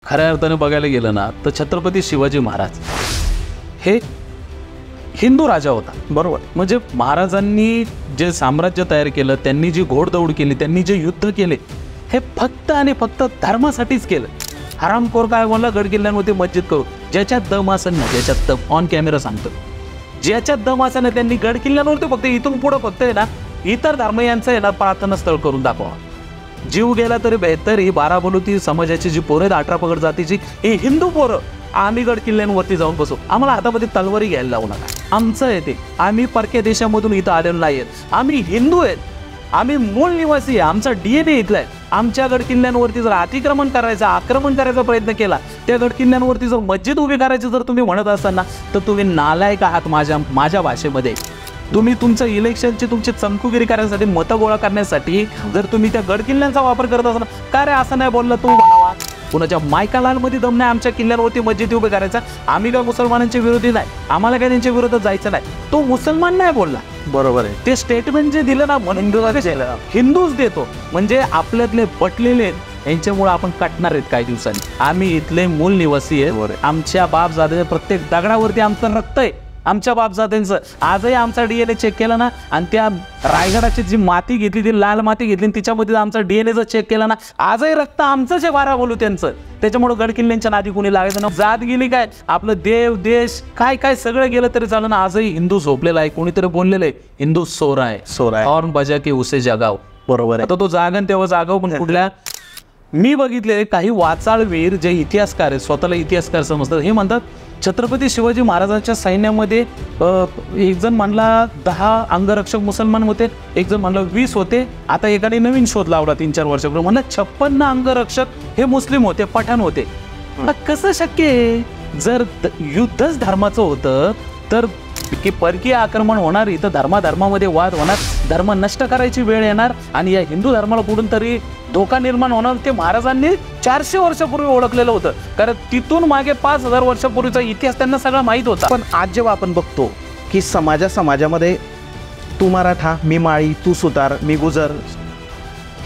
खऱ्या अर्थाने बघायला गेलं ना तर छत्रपती शिवाजी महाराज हे हिंदू राजा होता, बरोबर. म्हणजे महाराजांनी जे साम्राज्य तयार केलं, त्यांनी जी घोडदौड केली, त्यांनी जे युद्ध केले, हे फक्त आणि फक्त धर्मासाठीच केलं. हरामखोर काय म्हणला, गड किल्ल्यांवरती मस्जिद करू. ज्याच्यात दम असेल ना, ज्याच्यात दम, ऑन कॅमेरा सांगतो, ज्याच्यात दम असेल ना त्यांनी गड किल्ल्यांवरती फक्त इथून पुढं फक्त आहे ना इतर धर्मियांचं आहे ना प्रार्थना स्थळ करून दाखवा. जीव गेला तरी बेहतर. ही बाराबलुती समाजाची जी पोरं आहेत, 18 पगड जातीची, ही हिंदू पोरं, आम्ही गड किल्ल्यांवरती जाऊन बसू. आम्हाला हातामध्ये तलवारी घ्यायला लावू नका. आमचं आहे ते. आम्ही परक्या देशामधून इथं आलेलो नाही आहेत. आम्ही हिंदू आहेत. आम्ही मूळ निवासी आहे. आमचा DNA इथला आहे. आमच्या गड किल्ल्यांवरती जर अतिक्रमण करायचा, आक्रमण करायचा प्रयत्न केला, त्या गड किल्ल्यांवरती जर मस्जिद उभी करायची जर तुम्ही म्हणत असाल ना, तर तुम्ही नालायक आहात. माझ्या भाषेमध्ये तुम्ही तुमचं इलेक्शनची तुमची चमकुगिरी करण्यासाठी, मतं गोळा करण्यासाठी जर तुम्ही त्या गड किल्ल्यांचा वापर करत असाल, का रे असं नाही बोलला तू, कुणाच्या मायकालांमध्ये दम नाही आमच्या किल्ल्यांवरती मस्जिद उभी करायचा. आम्ही काय मुसलमानांच्या विरोधी नाही, आम्हाला काय त्यांच्या विरोधात जायचं नाही. तो मुसलमान नाही बोलला, बरोबर आहे. ते स्टेटमेंट जे दिलं ना हिंदूच देतो. म्हणजे आपल्यातले पटलेले यांच्यामुळे आपण कटणार आहेत काही दिवसांनी. आम्ही इथले मूल निवासी आहे. आमच्या बापजाद्याच्या प्रत्येक दगडावरती आमचं रक्त आहे. आमच्या बापजात्यांचं आजही आमचा DNA चेक केला ना, आणि त्या रायगडाची जी माती घेतली, ती लाल माती घेतली, तिच्यामध्ये आमचा DNA चेक केला ना, आजही रक्त आमचंच आहे बाराबलुत्यांचं. त्याच्यामुळे गड किल्ल्यांच्या नादी कोणी लागायचं ना. जात गेली काय, आपलं देव देश काय काय सगळं गेलं तरी चालू ना. आजही हिंदू झोपलेला आहे. कोणीतरी बोललेलं आहे, हिंदू सोरा आहे, हॉर्न बजा की उसे जगाव, बरोबर आहे. आता तो जागन तेव्हा जागाव. पण कुठल्या, मी बघितले काही वाचाळवीर जे इतिहासकार आहेत, स्वतःला इतिहासकार समजतात, हे म्हणतात छत्रपती शिवाजी महाराजांच्या सैन्यामध्ये एक जण म्हणला 10 अंगरक्षक मुसलमान होते, एक जण म्हणला 20 होते. आता एकाने नवीन शोध लावला 3-4 वर्षापूर्वी, म्हणला 56 अंगरक्षक हे मुस्लिम होते, पठाण होते. कसं शक्य आहे? जर युद्धच धर्माचं होतं तर की परकीय आक्रमण होणार, इथं धर्माधर्मामध्ये वाद होणार, धर्म नष्ट करायची वेळ येणार, आणि या हिंदू धर्माला कुठून तरी धोका निर्माण होणार. ते महाराजांनी 400 वर्षापूर्वी ओळखलेलं होतं, कारण तिथून मागे 5000 वर्षापूर्वीचा इतिहास त्यांना सगळा माहीत होता. पण आज जेव्हा आपण बघतो की समाजामध्ये तू मराठा, मी माळी, तू सुतार, मी गुजर,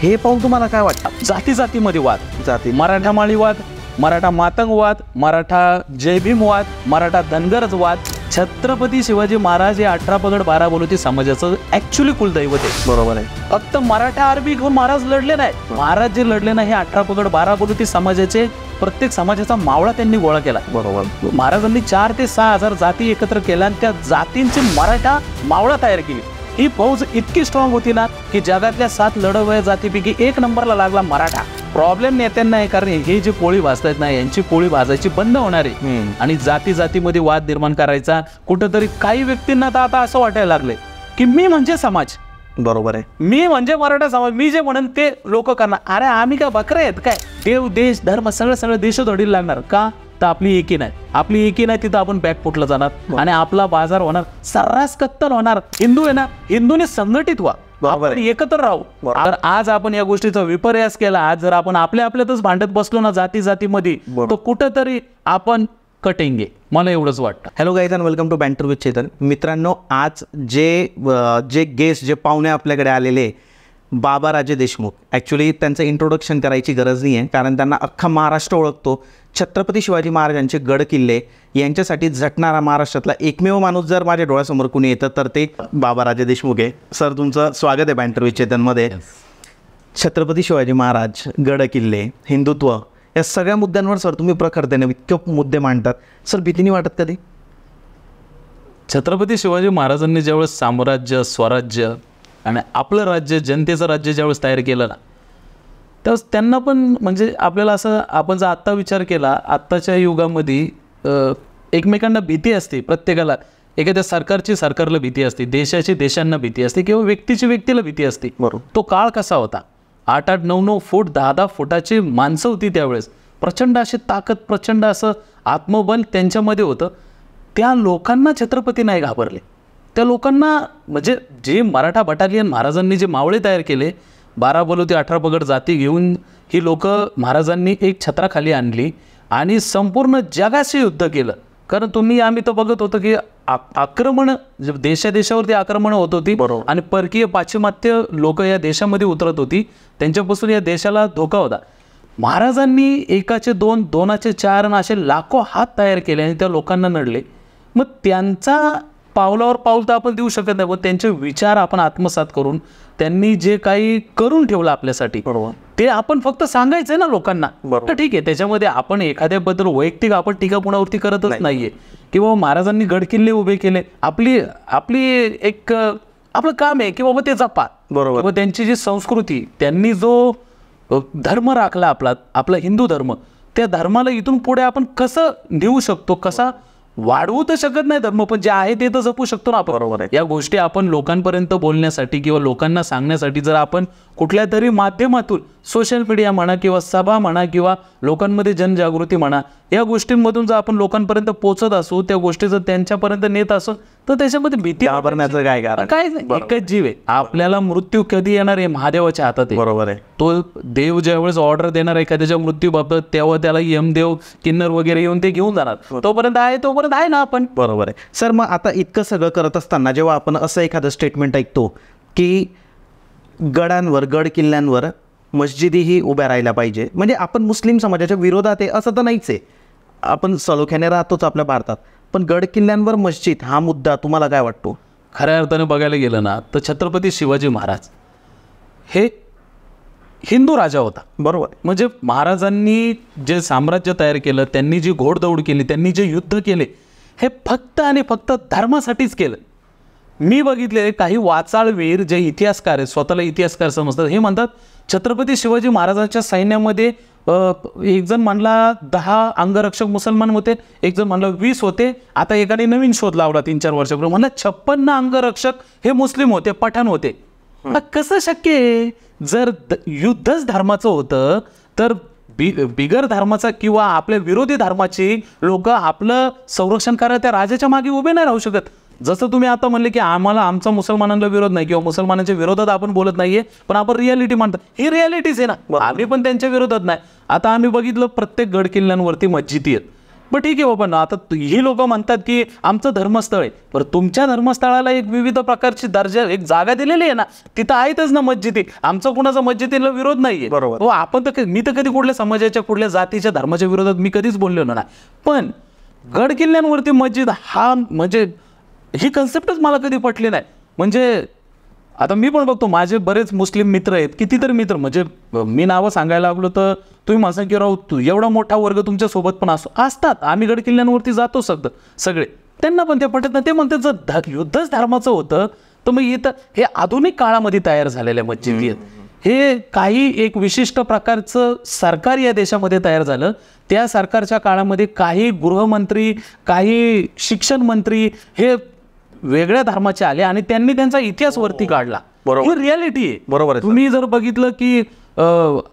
हे पाहून तुम्हाला काय वाटतं? जातीमध्ये वाद, मराठा माळी वाद, मराठा मातंग वाद, मराठा जयभीम वाद, मराठा धनगरच वाद. छत्रपती शिवाजी महाराज हे 18 पगड 12 बलुती समाजाचं ॲक्च्युली कुलदैवत आहे, बरोबर आहे. फक्त मराठा अरबी घेऊन महाराज लढले नाही. महाराज जे लढले नाही, हे 18 पगड 12 बलुती समाजाचे, प्रत्येक समाजाचा मावळा त्यांनी गोळा केला, बरोबर. महाराजांनी 4 ते 6 हजार जाती एकत्र केल्या, आणि त्या जातींची मराठा मावळा तयार केली. ही फौज इतकी स्ट्रॉंग होती ना की जगातल्या 7 लढवया जातीपैकी 1 नंबरला लागला मराठा. प्रॉब्लेम नेत्यांना आहे, कारण हे जे पोळी भाजतायत ना, यांची पोळी भाजायची बंद होणार आहे. आणि जातीमध्ये वाद निर्माण करायचा कुठंतरी काही व्यक्तींना तर आता असं वाटायला लागले की मी म्हणजे समाज, बरोबर आहे, मी म्हणजे मराठा समाज, मी जे म्हणेन ते लोक करणार. अरे आम्ही काय बकरे आहेत काय? देव देश धर्म सगळं देशोधडीला लागणार का? तर आपली एकी नाही, तिथं आपण बॅकफुटला जाणार आणि आपला बाजार होणार, सर्रास कत्तल होणार. हिंदू आहे ना, हिंदूने संघटित व्हा, आपण एकत्र राहू. तर आज आपण या गोष्टीचा विपर्यास केला. आज जर आपण आपल्यातच भांडत बसलो ना जातीमध्ये, तर कुठंतरी आपण कटेंगे, मला एवढंच वाटतं. Hello guys and welcome to banter with Chetan. मित्रांनो, आज जे गेस्ट, जे पाहुणे आपल्याकडे आलेले, बाबाराजे देशमुख. ॲक्च्युली त्यांचं इंट्रोडक्शन करायची गरज नाही आहे, कारण त्यांना अख्खा महाराष्ट्र ओळखतो. छत्रपती शिवाजी महाराजांचे गड किल्ले यांच्यासाठी झटणारा महाराष्ट्रातला एकमेव माणूस जर माझ्या डोळ्यासमोर कुणी येतं तर ते बाबाराजे देशमुख आहे. सर, तुमचं स्वागत आहे बँटर विथ चेतनमध्ये. छत्रपती शिवाजी महाराज, गड किल्ले, हिंदुत्व, या सगळ्या मुद्द्यांवर सर तुम्ही प्रखरतेने इतके मुद्दे मांडतात. सर, भीती नाही वाटत कधी? छत्रपती शिवाजी महाराजांनी ज्यावेळेस साम्राज्य, स्वराज्य आणि आपलं राज्य, जनतेचं राज्य ज्यावेळेस तयार केलं ना, त्यावेळेस त्यांना पण म्हणजे आपल्याला असं, आपण जर आत्ता विचार केला, आत्ताच्या युगामध्ये एकमेकांना भीती असते प्रत्येकाला. एखाद्या सरकारला भीती असते, देशाची देशांना भीती असते, किंवा व्यक्तीला भीती असते. तो काळ कसा होता? 8-8, 9-9 फूट, 10-10 फुटाची माणसं होती त्यावेळेस. प्रचंड अशी ताकद, प्रचंड असं आत्मबल त्यांच्यामध्ये होतं. त्या लोकांना छत्रपती नाही घाबरले. त्या लोकांना म्हणजे जे मराठा बटालियन महाराजांनी जे मावळे तयार केले, 12 बलुती 18 पगड जाती घेऊन ही लोक महाराजांनी एक छत्राखाली आणली आणि संपूर्ण जगाशी युद्ध केलं. कारण आम्ही तर बघत होतो की आक्रमण, देशावरती आक्रमण होत होती, आणि परकीय पाश्चिमात्य लोक या देशामध्ये उतरत होती, त्यांच्यापासून या देशाला धोका होता. महाराजांनी एकाचे दोन, दोनाचे चार आणि असे लाखो हात तयार केले आणि त्या लोकांना नडले. मग त्यांचा पावलावर पाऊल तर आपण देऊ शकत नाही, पण त्यांचे विचार आपण आत्मसात करून त्यांनी जे काही करून ठेवलं आपल्यासाठी ते आपण फक्त सांगायचंय ना लोकांना. तर ठीक आहे, त्याच्यामध्ये आपण एखाद्याबद्दल वैयक्तिक आपण टीका पुनरावृत्ती करतच नाहीये की बाबा महाराजांनी गडकिल्ले उभे केले, आपली एक आपलं काम आहे की बाबा ते जपा. बरोबर. त्यांची जी संस्कृती, त्यांनी जो धर्म राखला आपला हिंदू धर्म, त्या धर्माला इथून पुढे आपण कसं नेऊ शकतो, कसा वाढवू तर शकत नाही धर्म, पण जे आहे ते तर जपू शकतो ना आपण. बरोबर आहे. या गोष्टी आपण लोकांपर्यंत बोलण्यासाठी किंवा लोकांना सांगण्यासाठी जर आपण कुठल्या तरी माध्यमातून, सोशल मीडिया म्हणा किंवा सभा म्हणा किंवा लोकांमध्ये जनजागृती म्हणा, या गोष्टींमधून जर आपण लोकांपर्यंत पोहोचत असू, त्या गोष्टी जर त्यांच्यापर्यंत नेत असू, तर त्याच्यामध्ये भीती घाबरण्याचं काय कारण? काय एकच जीव आहे. आपल्याला मृत्यू कधी येणार आहे महादेवाच्या हातात आहे. बरोबर आहे. तो देव ज्यावेळेस ऑर्डर देणार एखाद्याच्या मृत्यूबाबत, तेव्हा त्याला यमदेव, किन्नर वगैरे येऊन ते घेऊन जाणार. तोपर्यंत आहे ना आपण. बरोबर आहे. सर, मग आता इतकं सगळं करत असताना जेव्हा आपण असं एखादं स्टेटमेंट ऐकतो की गडांवर, गड किल्ल्यांवर मस्जिदीही उभ्या राहायला पाहिजे, म्हणजे आपण मुस्लिम समाजाच्या विरोधात आहे असं तर नाहीच आहे, आपण सलोख्याने राहतोच आपल्या भारतात, पण गड किल्ल्यांवर मस्जिद हा मुद्दा तुम्हाला काय वाटतो? खऱ्या अर्थाने बघायला गेलं ना तर छत्रपती शिवाजी महाराज हे हिंदू राजा होता. बरोबर. म्हणजे महाराजांनी जे साम्राज्य तयार केलं, त्यांनी जी घोडदौड केली, त्यांनी जे युद्ध केले, हे फक्त आणि फक्त धर्मासाठीच केलं. मी बघितले काही वाचाळवीर जे इतिहासकार आहेत, स्वतःला इतिहासकार समजतात, हे म्हणतात छत्रपती शिवाजी महाराजांच्या सैन्यामध्ये एक जण म्हणला 10 अंगरक्षक मुसलमान होते, एक जण म्हणला 20 होते. आता एकाने नवीन शोध लावला 3-4 वर्षापूर्वी, म्हणला 56 अंगरक्षक हे मुस्लिम होते, पठाण होते. कसं शक्य आहे? जर युद्धच धर्माचं होतं तर बिगर धर्माचा किंवा आपल्या विरोधी धर्माची लोक आपलं संरक्षण करायला त्या राजाच्या मागे उभे नाही राहू शकत. जसं तुम्ही आता म्हणले की आम्हाला आमचा मुसलमानांना विरोध नाही किंवा मुसलमानांच्या विरोधात आपण बोलत नाहीये, पण आपण रियालिटी म्हणतो, ही रियालिटीच आहे ना. आम्ही पण त्यांच्या विरोधात नाही. आता आम्ही बघितलं प्रत्येक गड किल्ल्यांवरती मस्जिदी आहेत. पण ठीक आहे बाबा ना, आता ही लोक म्हणतात की आमचं धर्मस्थळ आहे, पण तुमच्या धर्मस्थळाला एक विविध प्रकारची दर्जा, एक जागा दिलेली आहे ना, तिथं आहेतच ना मस्जिदी. आमचा कुणाचा मस्जिदीला विरोध नाहीये. बरोबर. आपण तर, मी तर कधी कुठल्या समाजाच्या, कुठल्या जातीच्या, धर्माच्या विरोधात मी कधीच बोललो ना. पण गड किल्ल्यांवरती मस्जिद हा, म्हणजे ही कन्सेप्टच मला कधी पटली नाही. म्हणजे आता मी पण बघतो माझे बरेच मुस्लिम मित्र आहेत, कितीतरी मित्र, म्हणजे मी नावं सांगायला लागलो तर तुम्ही मला सांग की राव तू एवढा मोठा वर्ग तुमच्यासोबत पण असतात, आम्ही गड किल्ल्यांवरती जातो सगळे, त्यांना पण ते पटत नाही. ते म्हणतात जर युद्धच धर्माचं होतं तर मग इथं हे आधुनिक काळामध्ये तयार झालेल्या मस्जिदी आहेत, हे काही एक विशिष्ट प्रकारचं सरकार या देशामध्ये तयार झालं. त्या सरकारच्या काळामध्ये काही गृहमंत्री, काही शिक्षण मंत्री हे वेगळ्या धर्माचे आले आणि त्यांनी त्यांचा इतिहास वरती काढला. बरोबर. रियालिटी आहे. बरोबर. तुम्ही जर बघितलं की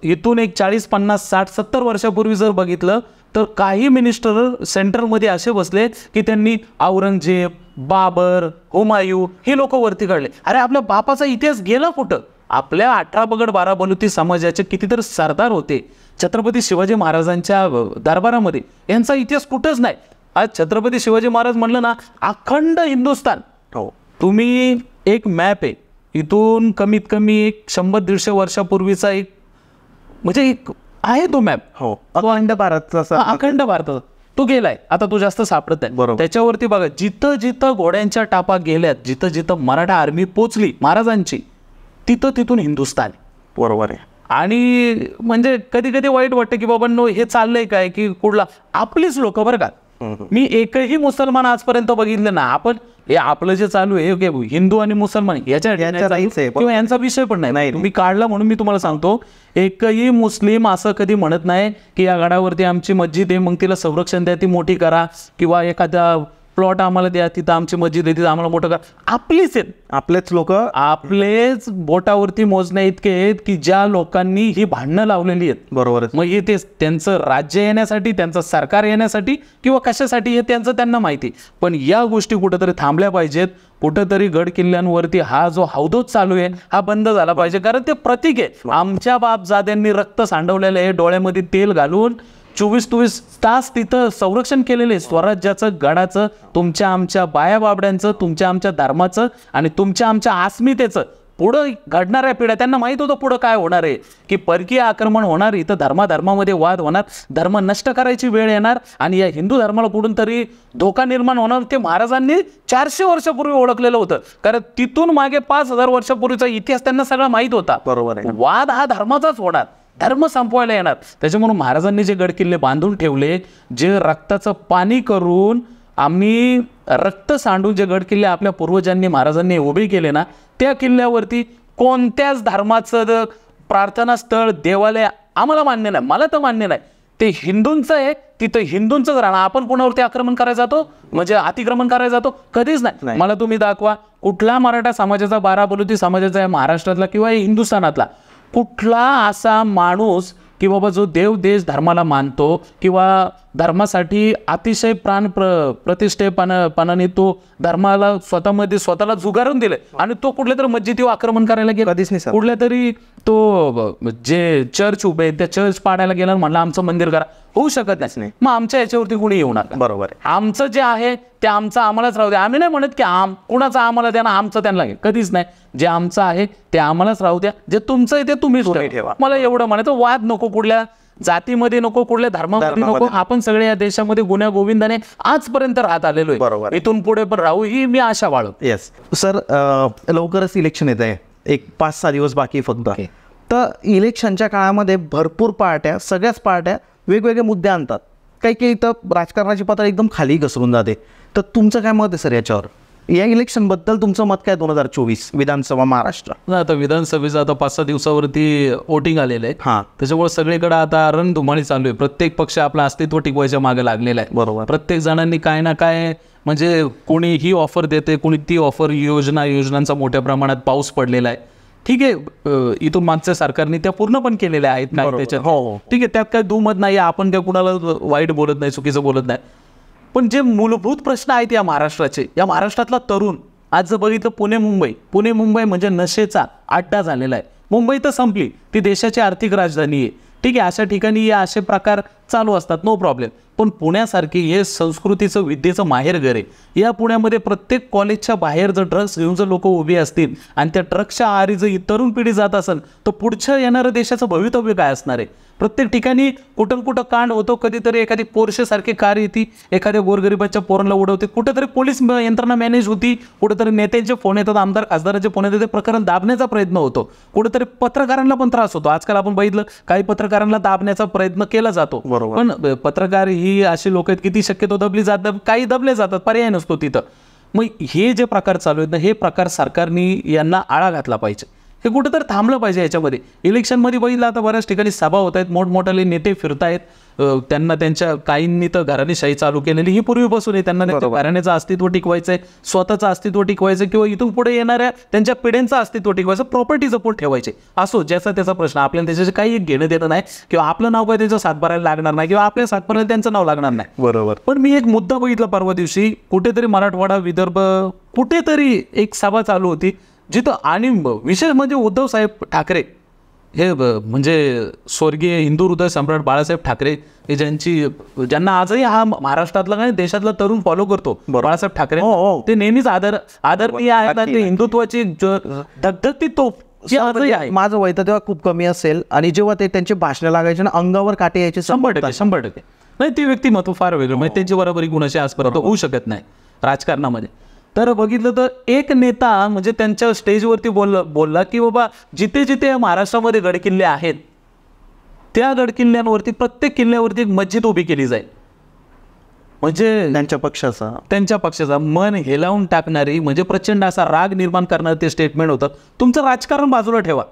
इथून एक 40, 50, 60, 70 वर्षापूर्वी जर बघितलं तर काही मिनिस्टर सेंट्रलमध्ये असे बसले की त्यांनी औरंगजेब, बाबर, हुमायूं हे लोक वरती काढले. अरे आपल्या बापाचा इतिहास गेला कुठं? आपल्या 18 पगड 12 बलुती समाजाचे कितीतरी सरदार होते छत्रपती शिवाजी महाराजांच्या दरबारामध्ये, यांचा इतिहास कुठंच नाही. आज छत्रपती शिवाजी महाराज म्हणलं ना, अखंड हिंदुस्थान, हो, तुम्ही एक मॅप आहे, इथून कमीत कमी एक 100-150 वर्षापूर्वीचा एक, म्हणजे एक आहे तो मॅप. हो, अखंड भारताचा, अखंड भारताचा तो गेलाय, आता तो जास्त सापडत आहे. बरोबर. त्याच्यावरती बघा, जिथं जिथं घोड्यांच्या टापा गेल्यात, जिथं जिथं मराठा आर्मी पोचली महाराजांची, तिथून हिंदुस्थान. बरोबर आहे. आणि म्हणजे कधी कधी वाईट वाटतं की बाबा नो हे चाललंय काय की कुठला, आपलीच लोक बरं का, मी एकही मुसलमान आजपर्यंत बघितलं ना. आपण हे आपलं जे चालू आहे हिंदू आणि मुसलमान याच्या किंवा यांचा विषय पण नाही, तुम्ही काढला म्हणून मी तुम्हाला सांगतो, एकही मुस्लिम असं कधी म्हणत नाही की या गडावरती आमची मस्जिद आहे, मग तिला संरक्षण द्या, ती मोठी करा, किंवा एखादा प्लॉट आम्हाला द्या, तिथं आमची मस्जिद आहे, तिथं आम्हाला मोठं करा. आपलीच आहेत, आपलेच लोक, आपलेच बोटावरती मोजण्या इतके आहेत की ज्या लोकांनी ही भांडणं लावलेली आहेत. बरोबर. मग हे ते त्यांचं राज्य येण्यासाठी, त्यांचं सरकार येण्यासाठी किंवा कशासाठी हे त्यांना माहिती. पण या गोष्टी कुठंतरी थांबल्या पाहिजेत. कुठंतरी गड किल्ल्यांवरती हा जो हौदोद चालू आहे हा बंद झाला पाहिजे, कारण ते प्रतीक आहे. आमच्या बापजाद्यांनी रक्त सांडवलेलं आहे, डोळ्यामध्ये तेल घालून 24-24 तास तिथं संरक्षण केलेले स्वराज्याचं, गडाचं, तुमच्या आमच्या बाया बाबड्यांचं, तुमच्या आमच्या धर्माचं आणि तुमच्या आमच्या अस्मितेचं पुढं घडणाऱ्या पिढ्या त्यांना माहीत होतं पुढं काय होणार आहे, की परकीय आक्रमण होणार, इथं धर्माधर्मामध्ये वाद होणार, धर्म नष्ट करायची वेळ येणार आणि या हिंदू धर्माला कुठून तरी धोका निर्माण होणार. ते महाराजांनी 400 वर्षापूर्वी ओळखलेलं होतं, कारण तिथून मागे 5000 वर्षापूर्वीचा इतिहास त्यांना सगळा माहीत होता. बरोबर आहे. वाद हा धर्माचाच होणार, धर्म संपवायला येणार. त्याच्यामुळे महाराजांनी जे गडकिल्ले बांधून ठेवले, जे रक्ताचं पाणी करून आम्ही रक्त सांडून जे गडकिल्ले आपल्या पूर्वजांनी महाराजांनी उभे केले ना, त्या किल्ल्यावरती कोणत्याच धर्माचं प्रार्थनास्थळ देवालय आम्हाला मान्य नाही. मला तर मान्य नाही. ते हिंदूंचं आहे, तिथं हिंदूंचंच राहणार. आपण कोणावरती आक्रमण करायला जातो, म्हणजे अतिक्रमण करायला जातो? कधीच नाही. मला तुम्ही दाखवा कुठला मराठा समाजाचा, बाराबलुती समाजाचा आहे महाराष्ट्रातला किंवा हिंदुस्थानातला कुठला असा माणूस की बाबा जो देव देश धर्माला मानतो किंवा धर्मासाठी अतिशय प्रतिष्ठेपणाने तो धर्माला स्वतःला जुगारून दिले आणि तो कुठल्या तरी मस्जिदीवर आक्रमण करायला गेला? कधीच नाही. कुठल्या तरी तो जे चर्च उभे आहेत त्या चर्च पाडायला गेला म्हणलं आमचं मंदिर करा? होऊ शकत नाही. मग आमच्या याच्यावरती कुणी येऊ नका. बरोबर आहे. आमचं जे आहे ते आमचं आम्हालाच राहू दे. आम्ही नाही म्हणत की कुणाचं आम्हाला द्या ना, आमचं त्यांना घे. कधीच नाही. जे आमचं आहे ते आम्हालाच राहू द्या, जे तुमचं आहे ते तुम्हीच ठेवा. मला एवढं म्हणायचं, वाद नको, कुठल्या जातीमध्ये नको, कुठल्या धर्मामध्ये नको. आपण सगळे या देशामध्ये गुण्या गोविंदाने आजपर्यंत राहत आलेलो आहे. बरोबर. इथून पुढे पण राहू ही मी आशा बाळगतो. येस सर, लवकरच इलेक्शन येत आहे, एक 5-6 दिवस बाकी फक्त. तर इलेक्शनच्या काळामध्ये भरपूर पार्ट्या, सगळ्याच पार्ट्या वेगवेगळे मुद्दे आणतात. काही तर राजकारणाची पातळी एकदम खाली घसरून जाते. तर तुमचं काय मत आहे सर याच्यावर? या इलेक्शनबद्दल तुमचं मत काय? 2024 विधानसभा महाराष्ट्र. आता विधानसभेचं आता 5-6 दिवसावरती वोटिंग आलेलं आहे. हां. त्याच्यामुळे सगळीकडे आता रणधुमाळी चालू आहे. प्रत्येक पक्ष आपलं अस्तित्व टिकवायच्या मागे लागलेला आहे. बरोबर. प्रत्येक जणांनी काय ना काय, म्हणजे कोणी ही ऑफर देते, कोणी ती ऑफर, योजनांचा मोठ्या प्रमाणात पाऊस पडलेला आहे. ठीक आहे, इथून मागच्या सरकारने त्या पूर्ण पण केलेल्या आहेत ना त्याच्यात. ठीक आहे, त्यात काय दुमत नाही. आपण त्या कुणाला वाईट बोलत नाही, चुकीचं बोलत नाही. पण जे मूलभूत प्रश्न आहेत या महाराष्ट्राचे, या महाराष्ट्रातला तरुण आज जर बघितलं, पुणे मुंबई म्हणजे नशेचा अड्डा झालेला आहे. मुंबई तर संपली, ती देशाची आर्थिक राजधानी आहे. ठीक आहे, अशा ठिकाणी हे असे प्रकार चालू असतात, नो प्रॉब्लेम. पण पुण्यासारखी हे संस्कृतीचं, विद्येचं माहेरघर आहे. या पुण्यामध्ये प्रत्येक कॉलेजच्या बाहेर जर ड्रग्स घेऊन जर लोक उभी असतील आणि त्या ड्रग्सच्या आहारी जर तरुण पिढी जात असेल, तर पुढच्या येणाऱ्या देशाचं भवितव्य काय असणार आहे? प्रत्येक ठिकाणी कुठं कांड होतो. कधीतरी एखादी पोर्शेसारखी कार येते, एखाद्या गोरगरिबाच्या पोरांना उडवते, कुठेतरी पोलीस यंत्रणा मॅनेज होती, कुठेतरी नेत्यांचे फोन येतात, आमदार खासदारांचे फोन येतात, ते प्रकरण दाबण्याचा प्रयत्न होतो. कुठेतरी पत्रकारांना पण त्रास होतो. आजकाल आपण बघितलं, काही पत्रकारांना दाबण्याचा प्रयत्न केला जातो. पण पत्रकार ही अशी लोक आहेत की ती शक्यतो दबली जातात, काही दबले जातात, पर्याय नसतो तिथं. मग हे जे प्रकार चालू आहेत ना, हे प्रकार सरकारने यांना आळा घातला पाहिजे. हे कुठेतरी थांबलं पाहिजे. याच्यामध्ये इलेक्शनमध्ये बघितलं, आता बऱ्याच ठिकाणी सभा होत आहेत, मोठमोठाले नेते फिरतायत. त्यांना त्यांच्या काहींनी तर घराणेशाही चालू केलेली ही पूर्वीपासून आहे. त्यांना त्यांच्या घराण्याचं अस्तित्व टिकवायचं आहे, स्वतःचं अस्तित्व टिकवायचं, किंवा इथून पुढे येणाऱ्या त्यांच्या पिढ्यांचं अस्तित्व टिकवायचं, प्रॉपर्टी जपून ठेवायचे. असो, ज्याचा त्याचा प्रश्न, आपल्याला त्याच्याशी काही घेणं देणं नाही, किंवा आपलं नाव काय त्यांचं सातबारायला लागणार नाही, किंवा आपल्या सातबारायला त्यांचं नाव लागणार नाही. बरोबर. पण मी एक मुद्दा बघितला परवा दिवशी, कुठेतरी मराठवाडा, विदर्भ, कुठेतरी एक सभा चालू होती जिथं, आणि विशेष म्हणजे उद्धव साहेब ठाकरे हे म्हणजे स्वर्गीय हिंदू हृदय सम्राट बाळासाहेब ठाकरे हे ज्यांना आजही हा महाराष्ट्रातला काय देशातला तरुण फॉलो करतो, बाळासाहेब ठाकरे, ते नेहमीच आदरणीय आहेत. ते हिंदुत्वाची धगधगती तोफ आजही आहे. माझं वय तर तेव्हा खूप कमी असेल, आणि जेव्हा ते त्यांचे भाषण लागायचे ना, अंगावर काटे यायचे. 100% नाही, ते व्यक्तिमत्व फार वेगळं, म्हणजे त्यांची बरोबरी गुणाशी आजपर्यंत होऊ शकत नाही राजकारणामध्ये. तर बघितलं तर एक नेता म्हणजे त्यांच्या स्टेजवरती बोलला की बाबा, जिथे जिथे महाराष्ट्रामध्ये गडकिल्ले आहेत त्या गडकिल्ल्यांवरती, प्रत्येक किल्ल्यावरती एक मस्जिद उभी केली जाईल. म्हणजे त्यांच्या पक्षाचा मन हेलावून टाकणारी, म्हणजे प्रचंड असा राग निर्माण करणारं ते स्टेटमेंट होतं. तुमचं राजकारण बाजूला ठेवा,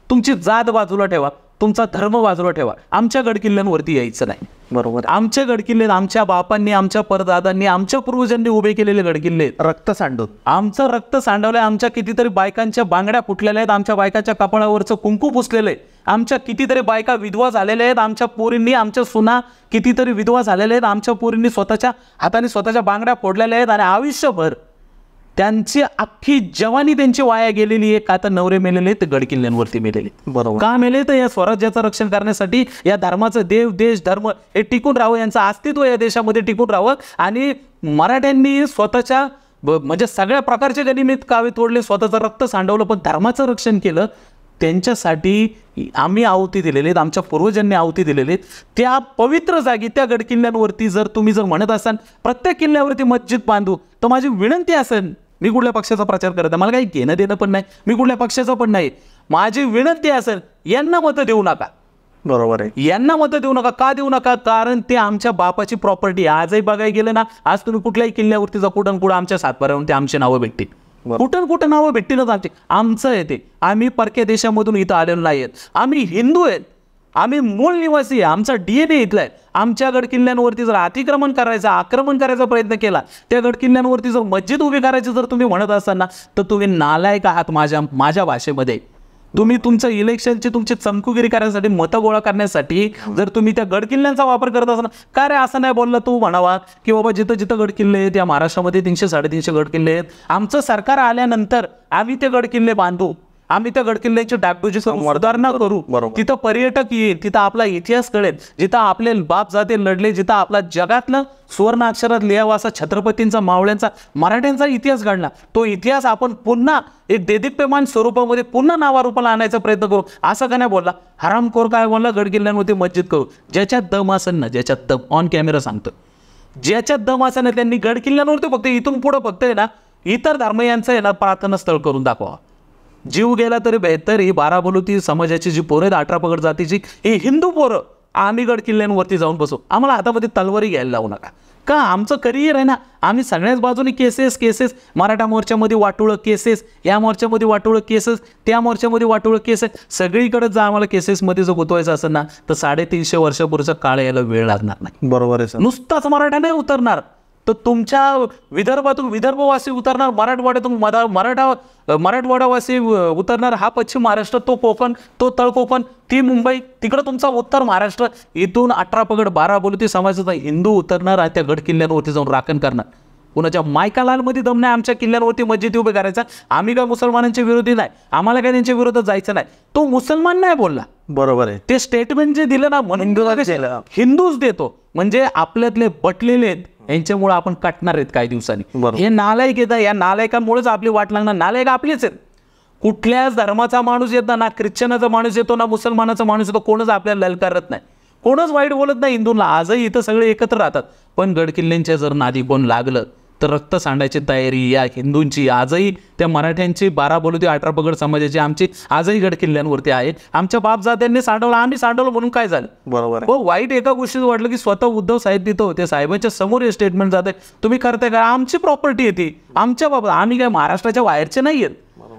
तुमची जात बाजूला ठेवा, तुमचा धर्म बाजूला ठेवा, आमच्या गडकिल्ल्यांवरती यायचं नाही. बरोबर. आमचे गडकिल्ले, आमच्या बापांनी, आमच्या परदादांनी, आमच्या पूर्वजांनी उभे केलेले गडकिल्ले, रक्त सांडून आमचं रक्त सांडवलंय. आमच्या कितीतरी बायकांच्या बांगड्या फुटलेल्या आहेत, आमच्या बायकाच्या कपाळावरचं कुंकू पुसलेलं आहे, आमच्या कितीतरी बायका विधवा झालेल्या आहेत, आमच्या पोरींनी, आमच्या सुना कितीतरी विधवा झालेल्या आहेत, आमच्या पोरींनी स्वतःच्या हाताने स्वतःच्या बांगड्या फोडलेल्या आहेत, आणि आयुष्यभर त्यांची अख्खी जवानी त्यांची वाया गेलेली आहे. का तर नवरे मेलेले ते गडकिल्ल्यांवरती मेलेले. बरोबर. का मेले? तर या स्वराज्याचं रक्षण करण्यासाठी, या धर्माचं, देव देश धर्म हे टिकून राहावं, यांचं अस्तित्व या देशामध्ये टिकून राहावं, आणि मराठ्यांनी स्वतःच्या म्हणजे सगळ्या प्रकारचे त्यांनी मी कावे तोडले, स्वतःचं रक्त सांडवलं, पण धर्माचं रक्षण केलं. त्यांच्यासाठी आम्ही आहुती दिलेले आहेत, आमच्या पूर्वजांनी आहुती दिलेले आहेत. त्या पवित्र जागी, त्या गडकिल्ल्यांवरती जर तुम्ही म्हणत असाल प्रत्येक किल्ल्यावरती मस्जिद बांधू, तर माझी विनंती असेल, मी कुठल्या पक्षाचा प्रचार करत आहे, मला काही घेणं देणं पण नाही, मी कुठल्या पक्षाचा पण नाही, माझी विनंती असेल, यांना मतं देऊ नका. बरोबर आहे. यांना मतं देऊ नका. का देऊ नका? कारण ते आमच्या बापाची प्रॉपर्टी. आजही बघायला गेलं ना, आज तुम्ही कुठल्याही किल्ल्यावरती जा, कुठं कुठं आमच्या सातबाऱ्यावरून ते आमची नावं भेटतील, कुठं नावं भेटतीलच आमची. आमचं आहे ते. आम्ही परक्या देशामधून इथं आलेलो नाही आहेत. आम्ही हिंदू आहेत, आम्ही मूळ निवासी आहे, आमचा DNA इथला आहे. आमच्या गडकिल्ल्यांवरती जर अतिक्रमण करायचं, आक्रमण करायचा प्रयत्न केला, त्या गडकिल्ल्यांवरती जर मस्जिद उभी करायची जर तुम्ही म्हणत असाल ना, तर तुम्ही नालायक आहात. माझ्या भाषेमध्ये तुम्ही तुमचं इलेक्शनची तुमची चमकुगिरी करण्यासाठी, मतं गोळा करण्यासाठी जर तुम्ही त्या गडकिल्ल्यांचा वापर करत असाल, का रे असं नाही बोलला तू म्हणावा की बाबा जिथं जिथं गडकिल्ले आहेत, या महाराष्ट्रामध्ये 300-350 गडकिल्ले आहेत, आमचं सरकार आल्यानंतर आम्ही ते गडकिल्ले बांधू, आम्ही त्या गडकिल्ल्यांची डागडुजी सुधारणा करू, तिथं पर्यटक येईल, तिथं आपला इतिहास कळेल, जिथं आपले बाप जाते लढले, जिथं आपला जगातलं सुवर्ण अक्षरात लिहावा असा छत्रपतींचा, मावळ्यांचा, मराठ्यांचा इतिहास घडला, तो इतिहास आपण पुन्हा एक देदीप्यमान स्वरूपामध्ये पुन्हा नावारूपाला आणायचा प्रयत्न करू. असं का नाही बोलला? हरामखोर काय बोलला? गडकिल्ल्यांवरती मस्जिद करू. ज्याच्यात दम असेल ना, ज्याच्यात दम, ऑन कॅमेरा सांगतो, ज्याच्यात दम असेल ना, त्यांनी गडकिल्ल्यांवरती फक्त इथून पुढं फक्त आहे ना, इतर धर्मियांचं आहे ना प्रार्थना स्थळ करून दाखवा. जीव गेला तरी बेहतर. ही 12 बलुती समाजाची जी पोरं आहेत, 18 पगड जातीची, ही हिंदू पोरं, आम्ही गडकिल्ल्यांवरती जाऊन बसू. आम्हाला हातामध्ये तलवारी घ्यायला लावू नका. का? आमचं करिअर आहे ना. आम्ही सगळ्याच बाजूने केसेस, मराठा मोर्चामध्ये वाटोळं केसेस, या मोर्चामध्ये वाटोळं केसेस, त्या मोर्चामध्ये वाटोळं केसेस, सगळीकडे जर आम्हाला केसेसमध्ये जर गुंतवायचं असेल ना, तर 350 वर्षापूर्वीचा काळ यायला वेळ लागणार नाही. बरोबर आहे सर. नुसताच मराठा नाही उतरणार, तर तुमच्या विदर्भातून विदर्भवासी उतरणार, मराठवाड्यातून मराठवाडावासी उतरणार, हा पश्चिम महाराष्ट्र, तो कोकण, तो तळकोकण, ती मुंबई, तिकडं तुमचा उत्तर महाराष्ट्र, इथून 18 पगड 12 बलुती समाजाचा हिंदू उतरणार आणि त्या गड किल्ल्यांवरती जाऊन राखण करणार. कुणाच्या मायकालालमध्ये दम नाही आमच्या किल्ल्यांवरती मस्जिद उभे करायचा. आम्ही काय मुसलमानांच्या विरोधी नाही, आम्हाला काय त्यांच्या विरोधात जायचं नाही. तो मुसलमान नाही बोलला. बरोबर आहे. ते स्टेटमेंट जे दिलं ना, म्हणून हिंदूच देतो, म्हणजे आपल्यातले पटलेले आहेत, यांच्यामुळे आपण कटणार आहेत काही दिवसांनी. हे नालायक येतात, या नालायकांमुळेच आपली वाट लागणार. नालायक आपलेच आहेत. कुठल्याच धर्माचा माणूस येत ना, ख्रिश्चनाचा माणूस येतो ना, मुसलमानाचा माणूस येतो, कोणच आपल्याला ललकारत नाही, कोणच वाईट बोलत नाही हिंदूंना. आजही इथं सगळे एकत्र राहतात. पण गडकिल्ल्यांच्या जर नादी कोण लागलं तर रक्त सांडायची तयारी या हिंदूंची आजही, त्या मराठ्यांची 12 बलुती 18 पगड समाजाची आमची आजही गडकिल्ल्यांवरती आहे. आमच्या बापजात्यांनी सांडवलं, आम्ही सांडवलं म्हणून काय झालं? बरोबर. हो, वाईट एका गोष्टीचं वाटलं की स्वतः उद्धव साहेब तिथं होते, साहेबांच्या समोर हे स्टेटमेंट जाते, तुम्ही करताय का? आमची प्रॉपर्टी आहे ती, आमच्या बाबा, आम्ही काय महाराष्ट्राच्या बाहेरचे नाही आहेत.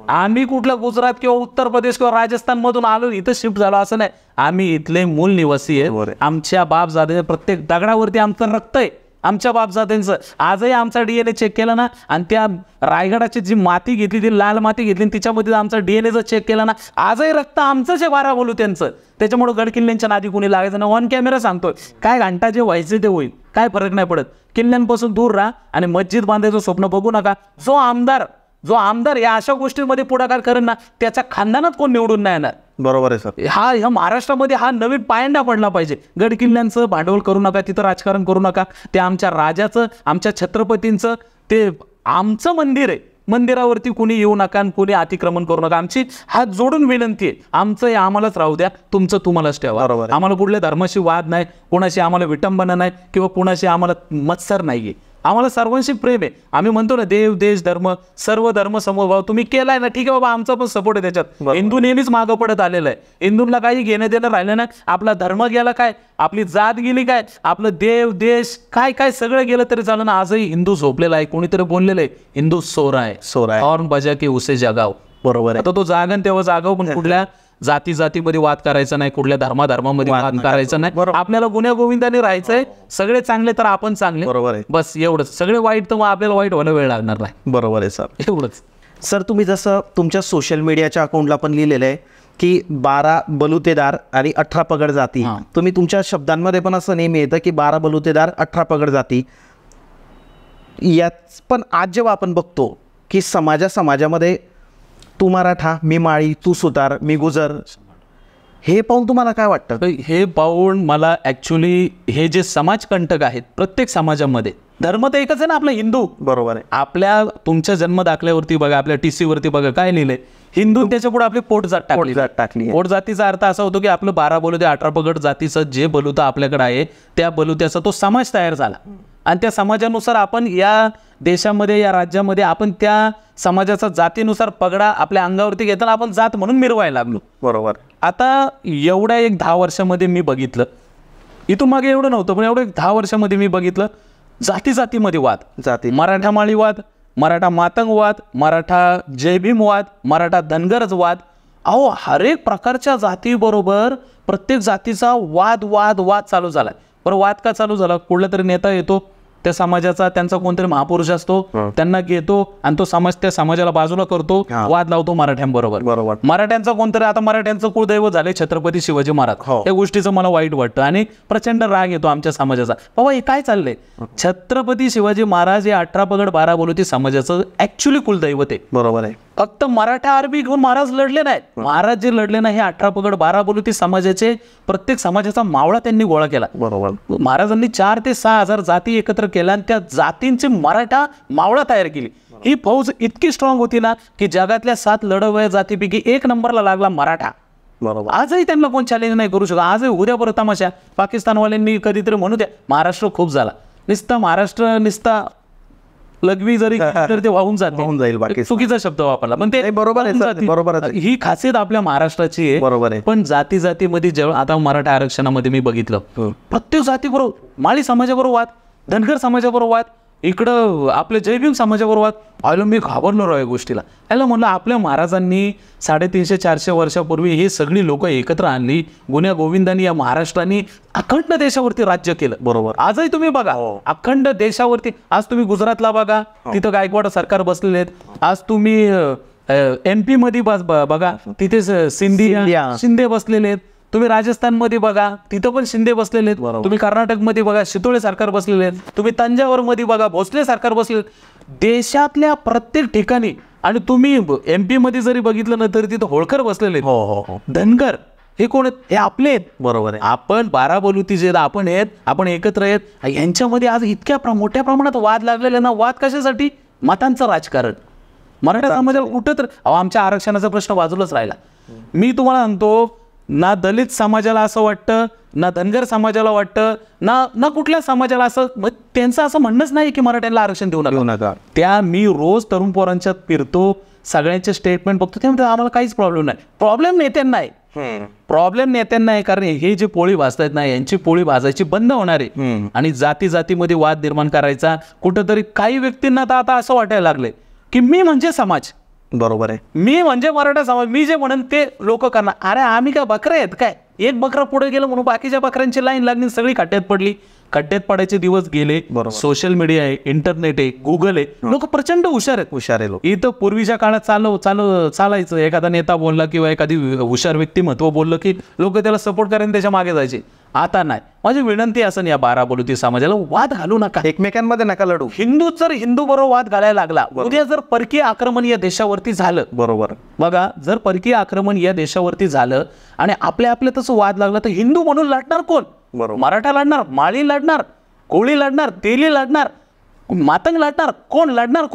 आम्ही कुठला गुजरात किंवा उत्तर प्रदेश किंवा राजस्थानमधून आलो इथं शिफ्ट झालो असं नाही. आम्ही इथले मूल निवासी आहेत. आमच्या बापजात्याच्या प्रत्येक दगडावरती आमचं रक्त आहे, आमच्या बापजात्यांचं. आजही आमचा DNA चेक केला ना, आणि त्या रायगडाची जी माती घेतली, ती लाल माती घेतली, तिच्यामध्ये आमचा DNA जर चेक केला ना, आजही रक्त आमचंच आहे 12 बोलू त्यांचं. त्याच्यामुळे गडकिल्ल्यांच्या नादी कोणी लागायचं ना. ऑन कॅमेरा सांगतोय, काय घंटा जे व्हायचे ते होईल, काय फरक नाही पडत. किल्ल्यांपासून दूर राहा आणि मस्जिद बांधायचं स्वप्न बघू नका. जो आमदार या अशा गोष्टींमध्ये पुढाकार करेल ना, त्याच्या खानदानात कोण निवडून नाही येणार. बरोबर आहे सर. ह्या महाराष्ट्रामध्ये हा नवीन पायंडा पडला पाहिजे. गडकिल्ल्यांचं भांडवल करू नका, तिथं राजकारण करू नका. ते आमच्या राजाचं, आमच्या छत्रपतींचं, ते आमचं मंदिर आहे. मंदिरावरती कुणी येऊ नका आणि कुणी अतिक्रमण करू नका. आमची हात जोडून विनंती आहे. आमचं हे आम्हालाच राहू द्या, तुमचं तुम्हालाच ठेवा. आम्हाला कुठल्या धर्माशी वाद नाही, कोणाशी आम्हाला विटंबना नाही, किंवा कुणाशी आम्हाला मत्सर नाही आहे. आम्हाला सर्वांशी प्रेम आहे. आम्ही म्हणतो ना, देव देश धर्म सर्व धर्म समभाव. तुम्ही केलाय ना, ठीक आहे बाबा, आमचा पण सपोर्ट आहे त्याच्यात. हिंदू नेहमीच मागं पडत आलेला आहे. हिंदूंना काही घेणं देणं राहिलं ना. आपला धर्म गेला काय, आपली जात गेली काय, आपलं देव देश काय काय सगळं गेलं तरी चाललं ना. आजही हिंदू झोपलेला आहे. कोणीतरी बोललेलं आहे, हिंदू सोरा आहे, और बजा के उसे जगाव. बरोबर आहे. आता तो जागन तेव्हा जागाव, पण कुठल्या जातीमध्ये वाद करायचा नाही, कुठल्या धर्मामध्ये वाद करायचा नाही. आपल्याला गुन्ह्या गोविंदाने राहायचंय. सगळे चांगले तर आपण चांगले. बरोबर आहे. बस एवढंच. सगळे वाईट तर मग आपल्याला वाईट व्हायला वेळ लागणार नाही. बरोबर आहे सर. एवढंच. सर, तुम्ही जसं तुमच्या सोशल मीडियाच्या अकाउंटला पण लिहिलेलं आहे की 12 बलुतेदार आणि 18 पगड जाती. तुम्ही तुमच्या शब्दांमध्ये पण असं नेहमी येतं की 12 बलुतेदार 18 पगड जाती. याच पण आज जेव्हा आपण बघतो की समाजामध्ये तू मराठा, मी माळी, तू सुतार, मी गुजर, हे पाहून तुम्हाला काय वाटतं? तर हे पाहून मला ॲक्च्युली हे जे समाजकंटक आहेत प्रत्येक समाजामध्ये, धर्म तर एकच आहे ना आपला हिंदू, बरोबर आहे. आपल्या तुमच्या जन्म दाखल्यावरती बघा, आपल्या TC वरती बघा काय लिहिलंय, हिंदू, त्याच्या पुढे आपली पोटजात टाकली. टाकली. पोट जातीचा अर्थ असा होतो की आपलं 12 बलुते 18 पगड जातीचं जे बलुतं आपल्याकडे आहे त्या बलुत्याचा तो समाज तयार झाला आणि त्या समाजानुसार आपण या देशामध्ये या राज्यामध्ये आपण त्या समाजाचा जातीनुसार पगडा आपल्या अंगावरती घेताना आपण जात म्हणून मिरवायला लागलो. बरोबर. आता एवढ्या एक 10 वर्षामध्ये मी बघितलं, इथून मागे एवढं नव्हतं पण एवढं 10 वर्षामध्ये मी बघितलं जाती जातीमध्ये वाद, जाती, मराठा माळी वाद, मराठा मातंग वाद, मराठा जयभीम वाद, मराठा धनगरज वाद. अहो हर एक प्रकारच्या जातीबरोबर प्रत्येक जातीचा वाद वाद वाद चालू झाला. बरं वाद का चालू झाला? कुठला तरी नेता येतो त्या समाजाचा, त्यांचा कोणतरी महापुरुष असतो, त्यांना घेतो आणि तो समाज त्या समाजाला बाजूला करतो, वाद लावतो मराठ्यांबरोबर. बरोबर. मराठ्यांचा कोणतरी, आता मराठ्यांचं कुळदैवत झाले छत्रपती शिवाजी महाराज, त्या गोष्टीचं मला वाईट वाटतं आणि प्रचंड राग येतो आमच्या समाजाचा. बाबा हे काय चाललंय? छत्रपती शिवाजी महाराज हे 18 पगड 12 बलुती समाजाचं ऍक्च्युली कुलदैवत आहे. बरोबर आहे. फक्त मराठा अरबी घेऊन महाराज लढले नाहीत. महाराज जे लढले नाही हे 18 पगड 12 बलुती समाजाचे, प्रत्येक समाजाचा मावळा त्यांनी गोळा केला. बरोबर. महाराजांनी 4 ते 6 हजार जाती एकत्र केल्या आणि त्या जातींची मराठा मावळा तयार केली. ही फौज इतकी स्ट्रॉंग होती ना की जगातल्या 7 लढवया जातीपैकी 1 नंबरला लागला मराठा. बरोबर. आजही त्यांना कोण चॅलेंज नाही करू शकत. आजही उद्या परत तमाशा पाकिस्तानवाल्यांनी कधीतरी म्हणू द्या, महाराष्ट्र खूप झाला, नुसता महाराष्ट्र नुसता लघवी जरी तर ते वाहून जाईल. बाकी चुकीचा शब्द वापरला पण ते बरोबर आहे. बरोबर आहे. ही खासियत आपल्या महाराष्ट्राची आहे. बरोबर आहे. पण जाती जातीमध्ये जेव्हा आता मराठा आरक्षणामध्ये मी बघितलं प्रत्येक जातीबरोबर, माळी समाजाबरोबर वाद, धनगर समाजाबरोबर वाद, इकडं आपल्या जयभीम समाजाबरोबर वाद. आलो मी घाबरलो राव या गोष्टीला. याला म्हणलं आपल्या महाराजांनी 350-400 वर्षापूर्वी हे सगळी लोक एकत्र आणली, गुन्ह्या गोविंदांनी या महाराष्ट्राने अखंड देशावरती राज्य केलं. बरोबर. आजही तुम्ही बघा अखंड देशावरती, आज तुम्ही गुजरातला बघा तिथं गायकवाड सरकार बसलेले आहेत. आज तुम्ही MP मध्ये बघा तिथे शिंदे बसलेले आहेत. तुम्ही राजस्थानमध्ये बघा तिथं पण शिंदे बसलेले आहेत. तुम्ही कर्नाटकमध्ये बघा शितोळे सरकार बसलेले आहेत. तुम्ही तंजावरमध्ये बघा भोसले सरकार बसलेले. देशातल्या प्रत्येक ठिकाणी, आणि तुम्ही MP मध्ये जरी बघितलं ना तरी तिथं होळकर बसलेले आहेत. हो. धनगर हे कोण आहेत? हे आपले आहेत. बरोबर आहे. आपण 12 बलुती जे आपण आहेत, आपण एकत्र आहेत. यांच्यामध्ये आज इतक्या मोठ्या प्रमाणात वाद लागलेले ना. वाद कशासाठी? मतांचं राजकारण. मराठा समाजाला कुठं तर आमच्या आरक्षणाचा प्रश्न बाजूलाच राहिला. मी तुम्हाला सांगतो, ना दलित समाजाला असं वाटतं, ना धनगर समाजाला वाटतं, ना कुठल्या समाजाला असं, त्यांचं असं म्हणणंच नाही की मराठ्यांना आरक्षण देऊ नका. त्या मी रोज तरुण पोरांच्यात फिरतो, सगळ्यांचे स्टेटमेंट बघतो, त्यामध्ये आम्हाला काहीच प्रॉब्लेम नाही. प्रॉब्लेम नेत्यांना आहे. प्रॉब्लेम नेत्यांना आहे, कारण हे जे पोळी भाजतायत ना यांची पोळी भाजायची बंद होणार आहे. आणि जाती जातीमध्ये वाद निर्माण करायचा कुठंतरी काही व्यक्तींना तर आता असं वाटायला लागले की मी म्हणजे समाज. बरोबर आहे. मी म्हणजे मराठा समाज, मी जे म्हणेन ते लोक करणार. अरे आम्ही काय बकरे आहेत काय? एक बकरा पुढे गेलं म्हणून बाकीच्या बकऱ्यांची लाईन लागली, सगळी खड्ड्यात पडली. खड्ड्यात पडायचे दिवस गेले. सोशल मीडिया आहे, इंटरनेट आहे, गुगल आहे, लोक प्रचंड हुशार आहे लोक. इथं पूर्वीच्या काळात चालायचं, एखादा नेता बोलला किंवा एखादी हुशार व्यक्तिमत्व बोललं की लोक त्याला सपोर्ट करायला त्याच्या मागे जायचे. आता नाही. माझी विनंती असं या 12 बलुती समाजाला वाद घालू नका, एकमेकांमध्ये नका लढू. हिंदू जर हिंदू बरोबर वाद घालायला लागला, उद्या जर परकीय आक्रमण या देशावरती झालं, बरोबर बघा जर परकीय आक्रमण या देशावरती झालं आणि आपल्या तसं वाद लागला तर हिंदू म्हणून लढणार कोण? मराठा लढणार, माळी लढणार, कोळी लढणार, तेली लढणार, मातंग लढणार, कोण लढणार?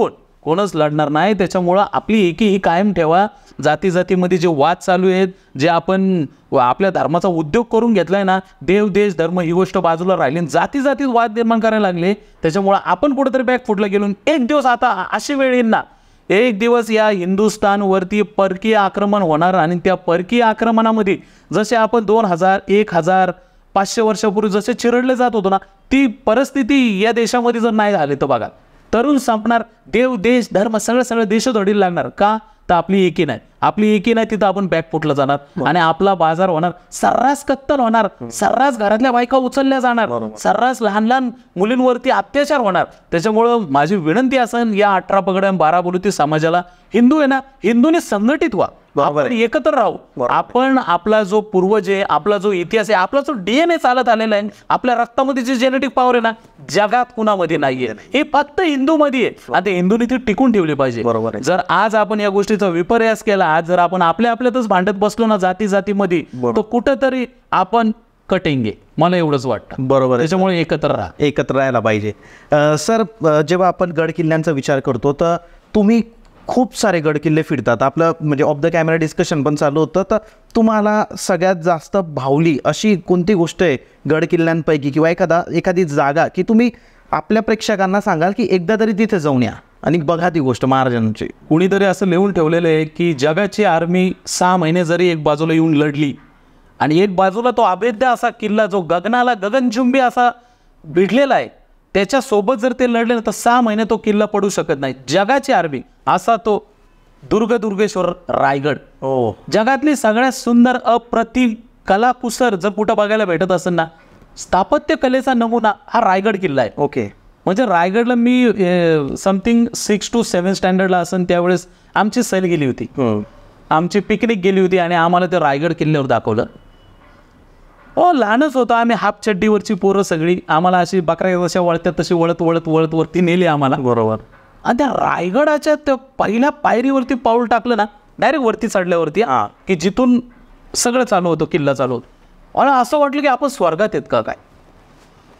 कोणच लढणार नाही. त्याच्यामुळं आपली एकी ही कायम ठेवा. जाती जातीमध्ये जे वाद चालू आहेत, जे आपण आपल्या धर्माचा उद्योग करून घेतलाय ना, देव देश धर्म ही गोष्ट बाजूला राहिली, जाती जातीत वाद निर्माण करायला लागले. त्याच्यामुळं आपण कुठेतरी बॅकफुटला गेलो. एक दिवस आता अशी वेळ येईल ना, एक दिवस या हिंदुस्थानवरती परकीय आक्रमण होणार आणि त्या परकीय आक्रमणामध्ये जसे आपण 2000, 1000, 500 वर्षापूर्वी जसे चिरडले जात होतो ना, ती परिस्थिती या देशामध्ये जर नाही झाली तर बघा तरुण संपणार. देव देश धर्म सगळं देशोधडीला लागणार. का? तर आपली एकी नाही. आपली एकी नाही तिथं आपण बॅकफुटला जाणार आणि आपला बाजार होणार, सर्रास कत्तल होणार, सर्रास घरातल्या बायका उचलल्या जाणार, सर्रास लहान लहान मुलींवरती अत्याचार होणार. त्याच्यामुळं माझी विनंती असेल या 18 पगड 12 बलुती समाजाला, हिंदू आहे ना, हिंदूने संघटित व्हा, आपण एकत्र राहू. आपण आपला जो पूर्वज आहे, आपला जो इतिहास आहे, आपला जो DNA चालत आलेला आहे, आपल्या रक्तामध्ये जे जेनेटिक पॉवर आहे ना, जगात कुणामध्ये नाहीये, हे फक्त हिंदूमध्ये आहे. आणि हिंदूने ती टिकून ठेवली पाहिजे. जर आज आपण या गोष्टीचा विपर्यास केला बघा, आज जर आपण आपल्यातच भांडत बसलो ना जातीमध्ये, तर कुठंतरी आपण कटेंगे, मला एवढंच वाटतं. बरोबर. त्याच्यामुळे एकत्र राहायला पाहिजे. सर, जेव्हा आपण गड किल्ल्यांचा विचार करतो तर तुम्ही खूप सारे गड किल्ले फिरतात. आपलं म्हणजे ऑफ द कॅमेरा डिस्कशन पण चालू होतं, तर तुम्हाला सगळ्यात जास्त भावली अशी कोणती गोष्ट आहे गड किल्ल्यांपैकी, किंवा एखादी जागा की तुम्ही आपल्या प्रेक्षकांना सांगाल की एकदा तरी तिथे जाऊन या आणि बघा ती गोष्ट महाराजांची? कुणीतरी असं लिहून ठेवलेलं आहे की जगाची आर्मी 6 महिने जरी एक बाजूला येऊन लढली आणि एक बाजूला तो अभेद्य असा किल्ला जो गगनचुंबी असा भिडलेला आहे, त्याच्यासोबत जर ते लढले ना तर 6 महिने तो किल्ला पडू शकत नाही. जगाची आर्मी असा तो दुर्गेश्वर रायगड. जगातली सगळ्यात सुंदर अप्रतिम कलाकुसर जर कुठं बघायला भेटत असेल ना, स्थापत्य कलेचा नमुना हा रायगड किल्ला आहे. ओके. म्हणजे रायगडला मी समथिंग 6 to 7 स्टँडर्डला असेल त्यावेळेस आमची सहल गेली होती, आमची पिकनिक गेली होती आणि आम्हाला ते रायगड किल्ल्यावर दाखवलं. लहानच होतो आम्ही, हाफ चड्डीवरची पोरं सगळी, आम्हाला अशी बकऱ्या जशा वळत्यात तशी वळत वरती नेली आम्हाला. बरोबर. आणि त्या रायगडाच्या त्या पहिल्या पायरीवरती पाऊल टाकलं ना, डायरेक्ट वरती चढल्यावरती की जिथून सगळं चालू होतं, किल्ला चालू होतो. आणि असं वाटलं की आपण स्वर्गात आहेत का काय.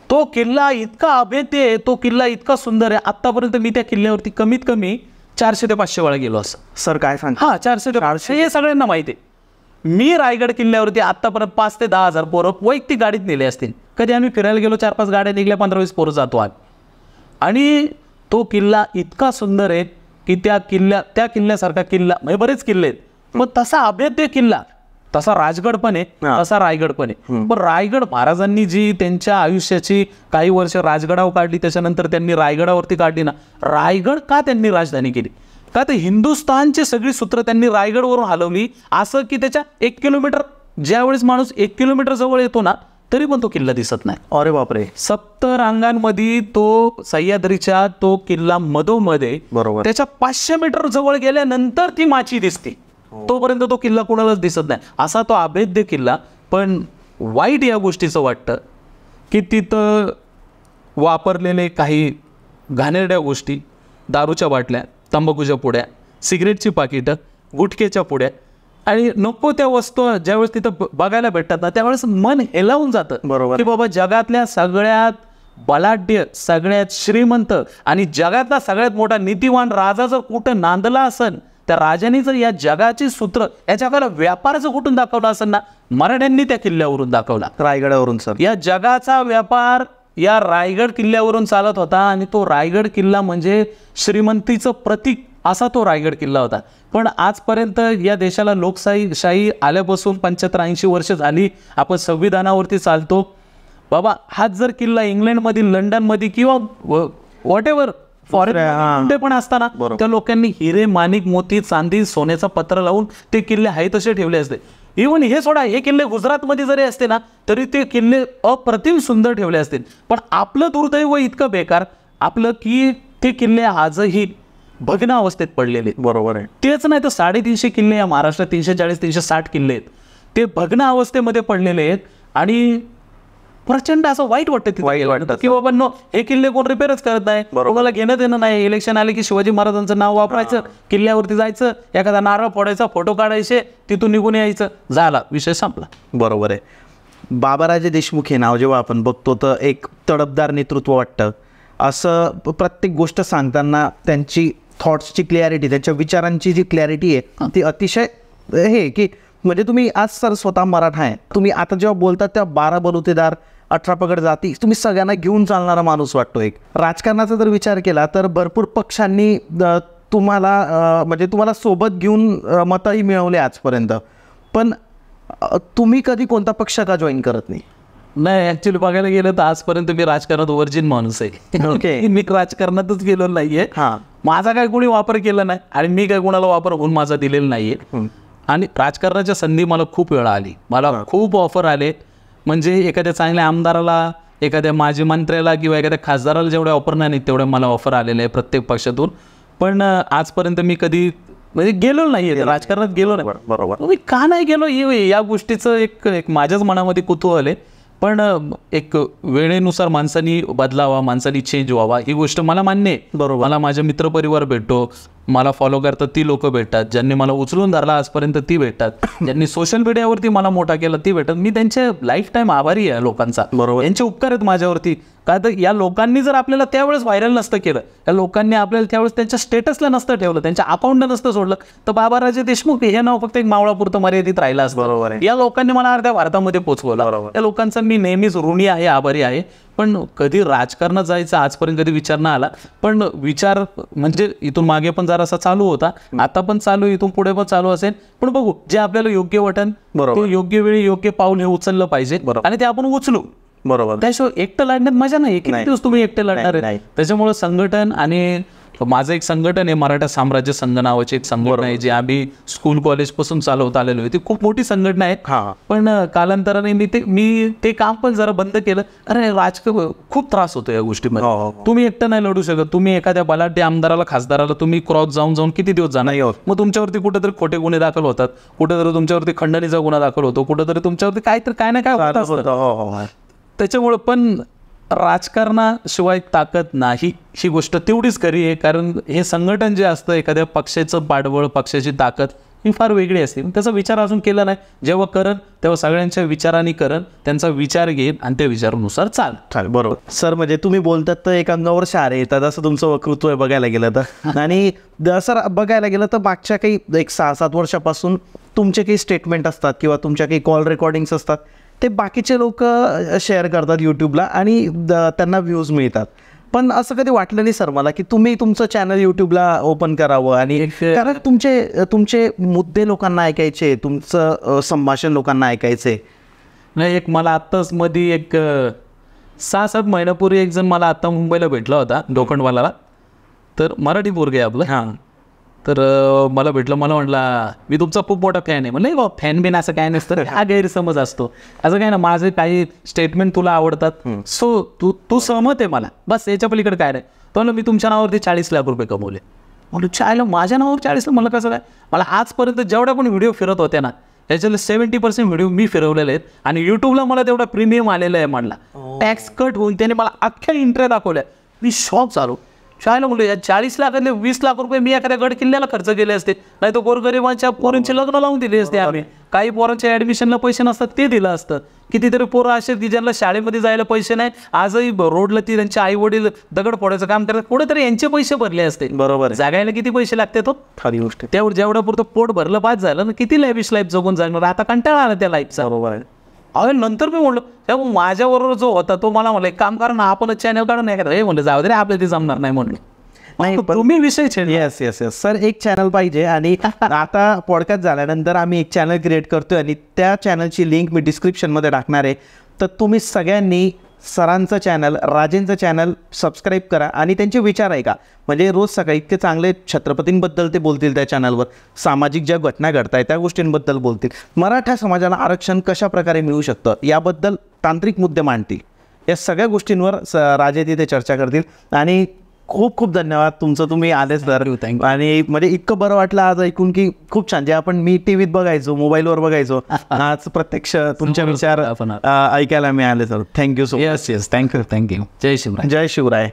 तो किल्ला इतका अभेद्य आहे, तो किल्ला इतका सुंदर आहे. आत्तापर्यंत मी त्या किल्ल्यावरती कमीत कमी 400 ते 500 वेळा गेलो असं. सर काय सांग? 400 ते 500 हे सगळ्यांना माहिती आहे. मी रायगड किल्ल्यावरती आत्तापर्यंत 5 ते 10 हजार पोरं वैयक्तिक गाडीत नेले असतील. कधी आम्ही फिरायला गेलो, 4-5 गाड्या निघल्या, 15-20 पोरं जातो आम्ही. आणि तो किल्ला इतका सुंदर आहे की त्या किल्ल्यासारखा किल्ला म्हणजे बरेच किल्ले आहेत, मग तसा अभेद्य किल्ला, तसा राजगड पण आहे, तसा रायगड पण आहे. पण रायगड महाराजांनी जी त्यांच्या आयुष्याची काही वर्ष राजगडावर काढली, त्याच्यानंतर त्यांनी रायगडावरती काढली ना. रायगड का त्यांनी राजधानी केली? का तर हिंदुस्थानची सगळी सूत्र त्यांनी रायगडवरून हलवली. असं की त्याच्या 1 किलोमीटर, ज्यावेळेस माणूस 1 किलोमीटर जवळ येतो ना तरी पण तो किल्ला दिसत नाही. अरे बापरे. 7 रांगांमध्ये तो सह्याद्रीच्या तो किल्ला मधोमध्ये, बरोबर, त्याच्या 500 मीटर जवळ गेल्यानंतर ती माची दिसते, तोपर्यंत तो किल्ला कोणालाच दिसत नाही. असा तो अभेद्य किल्ला. पण वाईट या गोष्टीचं वाटतं की तिथं वापरलेले काही घाणेरड्या गोष्टी, दारूच्या बाटल्या, तंबाखूच्या पुड्या, सिगरेटची पाकिटं, गुटखेच्या पुड्या आणि नको त्या वस्तू ज्यावेळेस तिथं बघायला भेटतात ना, त्यावेळेस मन हेलावून जातं. बरोबर. की बाबा जगातल्या सगळ्यात बलाढ्य, सगळ्यात श्रीमंत आणि जगातला सगळ्यात मोठा नीतिवान राजा जर कुठं नांदला असेल, त्या राजाने जर या जगाची सूत्र, या जगाला व्यापार जर कुठून दाखवला असेल ना, मराठ्यांनी त्या किल्ल्यावरून दाखवला, रायगडावरून. सर, या जगाचा व्यापार या रायगड किल्ल्यावरून चालत होता. आणि तो रायगड किल्ला म्हणजे श्रीमंतीचं प्रतीक असा तो रायगड किल्ला होता. पण आजपर्यंत या देशाला लोकशाही आल्यापासून 75-80 वर्ष झाली, आपण संविधानावरती चालतो. बाबा हाच जर किल्ला इंग्लंडमधील, लंडनमध्ये किंवा व्हॉट एव्हर फॉरेन पण असताना त्या लोकांनी हिरे, माणिक, मोती, चांदी, सोन्याचा पत्र लावून ते किल्ले आहे तसे ठेवले असते. इव्हन हे सोडा, हे किल्ले गुजरातमध्ये जरी असते ना तरी ते किल्ले अप्रतिम सुंदर ठेवले असतील. पण आपलं दुर्दैव इतकं बेकार आपलं की ते किल्ले आजही भग्न अवस्थेत पडलेले. बरोबर आहे. तेच नाही तर 350 किल्ले या महाराष्ट्रात, 340-360 किल्ले आहेत, ते भग्न अवस्थेमध्ये पडलेले आहेत. आणि प्रचंड असं वाईट वाटतं की बाबा नो, हे किल्ले कोण रिपेअरच करत नाही, कोणाला घेणं देणं नाही. इलेक्शन आले की शिवाजी महाराजांचं नाव वापरायचं, किल्ल्यावरती जायचं, एखादा नारळ फोडायचा, फोटो काढायचे, तिथून निघून यायचं, झाला विषय संपला. बरोबर आहे. बाबाराजे देशमुख हे नाव जेव्हा आपण बघतो तर एक तडफदार नेतृत्व वाटतं. असं प्रत्येक गोष्ट सांगताना त्यांची थॉट्सची क्लॅरिटी, त्यांच्या विचारांची जी क्लॅरिटी आहे ती अतिशय हे की म्हणजे तुम्ही आज सर स्वतः मराठा आहे, तुम्ही आता जेव्हा बोलतात त्या 12 बलुतेदार, 18 पगड जाती, तुम्ही सगळ्यांना घेऊन चालणारा माणूस वाटतो. एक राजकारणाचा जर विचार केला तर भरपूर पक्षांनी तुम्हाला सोबत घेऊन मतंही मिळवले आजपर्यंत. पण तुम्ही कधी कोणता पक्ष का जॉईन करत नाही? नाही, ऍक्च्युली बघायला गेलं तर आजपर्यंत मी राजकारणात वर्जिन माणूस आहे. ओके. मी राजकारणातच गेलो नाहीये. माझा काय कोणी वापर केला नाही आणि मी काय कोणाला वापर होऊन माझा दिलेला नाहीये. आणि राजकारणाच्या संधी मला खूप वेळा आली, मला खूप ऑफर आले. म्हणजे एखाद्या चांगल्या आमदाराला, एखाद्या माजी मंत्र्याला किंवा एखाद्या खासदाराला जेवढे ऑफर नाही तेवढे मला ऑफर आलेले आहे प्रत्येक पक्षातून. पण आजपर्यंत मी कधी म्हणजे गेलो नाहीये, राजकारणात गेलो नाही. बरोबर. मी का नाही गेलो या गोष्टीचं एक माझ्याच मनामध्ये कुतूहल आहे. पण एक वेळेनुसार माणसांनी बदलावा, माणसांनी चेंज व्हावा, ही गोष्ट मला मान्य आहे. बरोबर. मला माझा मित्रपरिवार भेटतो, मला फॉलो करतात ती लोक भेटतात, ज्यांनी मला उचलून धरला आजपर्यंत ती भेटतात, ज्यांनी सोशल मीडियावरती मला मोठा केला ती भेटतात. मी त्यांचे लाईफ टाईम आभारी आहे लोकांचा. बरोबर. यांचे उपकार आहेत माझ्यावरती. का तर या लोकांनी जर आपल्याला त्यावेळेस व्हायरल नसतं केलं, या लोकांनी आपल्याला त्यावेळेस त्यांच्या स्टेटसला नसतं ठेवलं, त्यांच्या अकाउंटला नसतं सोडलं, तर बाबाराजे देशमुख हे नाव फक्त एक मावळापुरतं मर्यादित राहिलं असतं. बरोबर आहे. या लोकांनी मला अर्ध्या भारतामध्ये पोहोचवलं. या लोकांचा मी नेहमीच ऋणी आहे, आभारी आहे. पण कधी राजकारणात जायचं आजपर्यंत कधी विचार न आला. पण विचार म्हणजे इथून मागे पण जरासा चालू होता, आता पण चालू, इथून पुढे पण चालू असेल. पण बघू, जे आपल्याला योग्य वाटेल ते योग्य वेळी योग्य पाऊल हे उचललं पाहिजे आणि ते आपण उचलू. बरोबर. त्याशिवाय एकटं लढण्यात मजा नाही. किती दिवस तुम्ही एकटे लढणार आहे? त्याच्यामुळे संघटन, आणि माझं एक संघटन आहे मराठा साम्राज्य संघ नावाची एक संघटना आहे, जी आम्ही स्कूल कॉलेज पासून चालवत आलेलो आहे. ती खूप मोठी संघटना आहे. पण कालांतराने मी ते काम पण जरा बंद केलं. अरे राजकीय खूप त्रास होतो या गोष्टीमध्ये. तुम्ही एकटं नाही लढू शकत. तुम्ही एखाद्या बलाढ्य आमदाराला, खासदाराला तुम्ही क्रॉस जाऊन किती दिवस जाणार? मग तुमच्यावरती कुठेतरी खोटे गुन्हे दाखल होतात, कुठेतरी तुमच्यावरती खंडणीचा गुन्हा दाखल होतो, कुठेतरी तुमच्यावरती काय ना काय होत असतं. त्याच्यामुळं पण राजकारणाशिवाय ताकद नाही, ही गोष्ट तेवढीच खरी आहे. कारण हे संघटन जे असतं, एखाद्या पक्षाचं पाठबळ, पक्षाची ताकद ही फार वेगळी असते. त्याचा विचार अजून केला नाही. जेव्हा करण तेव्हा सगळ्यांच्या विचारांनी करण, त्यांचा विचार घेईन आणि त्या विचारानुसार चाल. बरोबर सर. म्हणजे तुम्ही बोलतात तर एक अंगावर शारे येतात असं तुमचं वक्तृत्व आहे बघायला गेलं तर. आणि सर बघायला गेलं तर मागच्या काही एक 6-7 वर्षापासून तुमचे काही स्टेटमेंट असतात किंवा तुमच्या काही कॉल रेकॉर्डिंग्स असतात, ते बाकीचे लोक शेअर करतात यूट्यूबला आणि त्यांना व्ह्यूज मिळतात. पण असं कधी वाटलं नाही सर मला की तुम्ही तुमचं चॅनल यूट्यूबला ओपन करावं? आणि कारण तुमचे मुद्दे लोकांना ऐकायचे, तुमचं संभाषण लोकांना ऐकायचे. नाही, एक मला आत्ताच मध्ये एक 6-7 महिन्यापूर्वी एक जण मला आत्ता मुंबईला भेटला होता, लोखंडवालाला. तर मराठी पोरगे आपलं. तर मला भेटलं, मला म्हटला मी तुमचा खूप मोठा फॅन आहे. म्हणलं नाही फॅन बिन असं काय नसतं, हा गैरसमज असतो. असं काय ना, माझे काही स्टेटमेंट तुला आवडतात, सो तू सहमत आहे मला, बस याच्या पलीकडे काय नाही. तो म्हणलं मी तुमच्या नावावरती 40 लाख रुपये कमवले. म्हणलं चायला माझ्या नावावर 40 लाख? मला कसं काय? मला आजपर्यंत जेवढ्या पण व्हिडिओ फिरत होत्या ना, त्याच्यातले 70% व्हिडिओ मी फिरवलेले आहेत आणि यूट्यूबला मला तेवढा प्रीमियम आलेला आहे. म्हणला टॅक्स कट होऊन त्याने मला अख्ख्या इंटऱ्या दाखवल्या. मी शॉक झालो. शाळेला म्हणलं या 40 लाखातले 20 लाख रुपये मी एखाद्या गड किल्ल्याला खर्च केले असते, नाही तर गोरगरिबांच्या पोरांचे लग्न लावून दिले असते आम्ही. काही पोरांच्या ॲडमिशनला पैसे नसतात ते दिलं असतं. कितीतरी पोरं असे की ज्यांना शाळेमध्ये जायला पैसे नाही, आजही रोडला ती त्यांचे आई वडील दगड फोडायचं काम करतात, कुठेतरी यांचे पैसे भरले असते. बरोबर. जागायला किती पैसे लागते तो? खरी गोष्ट. त्यावर जेवढं पुरतं पोट भरलं पाच झालं ना, किती लॅविश लाईफ जगून जाणार. आता कंटाळा आला त्या लाईफचा. बरोबर आहे. अरे नंतर मी म्हणलं तेव्हा माझ्याबरोबर जो होता तो मला म्हणलं एक काम करा ना, आपणच चॅनल काढून नाही. हे म्हणलं जाऊ दे रे, आपल्याला ते जमणार नाही. म्हणलं नाही, तुम्ही विषय येस येस येस सर, एक चॅनल पाहिजे. आणि आता पॉडकास्ट झाल्यानंतर आम्ही एक चॅनल क्रिएट करतोय आणि त्या चॅनलची लिंक मी डिस्क्रिप्शनमध्ये टाकणार आहे. तर तुम्ही सगळ्यांनी सरांचं चॅनल, राजेंचं चॅनल सबस्क्राईब करा आणि त्यांचे विचार ऐका. म्हणजे रोज सकाळी इतके चांगले छत्रपतींबद्दल ते बोलतील त्या चॅनलवर, सामाजिक ज्या घटना घडत आहेत त्या गोष्टींबद्दल बोलतील, मराठा समाजाला आरक्षण कशा प्रकारे मिळू शकतं याबद्दल तांत्रिक मुद्दे मांडतील. या सगळ्या गोष्टींवर राजे तिथे चर्चा करतील. आणि खूप खूप धन्यवाद तुमचं, तुम्ही आलेच सर. आणि म्हणजे इतकं बरं वाटलं आज ऐकून की खूप छान. जे आपण मी टीव्हीत बघायचो, मोबाईलवर बघायचो, आज प्रत्यक्ष तुमच्या विचार ऐकायला मिळाले sir. Thank you so much. Yes thank you. जय शिवराय. जय शिवराय.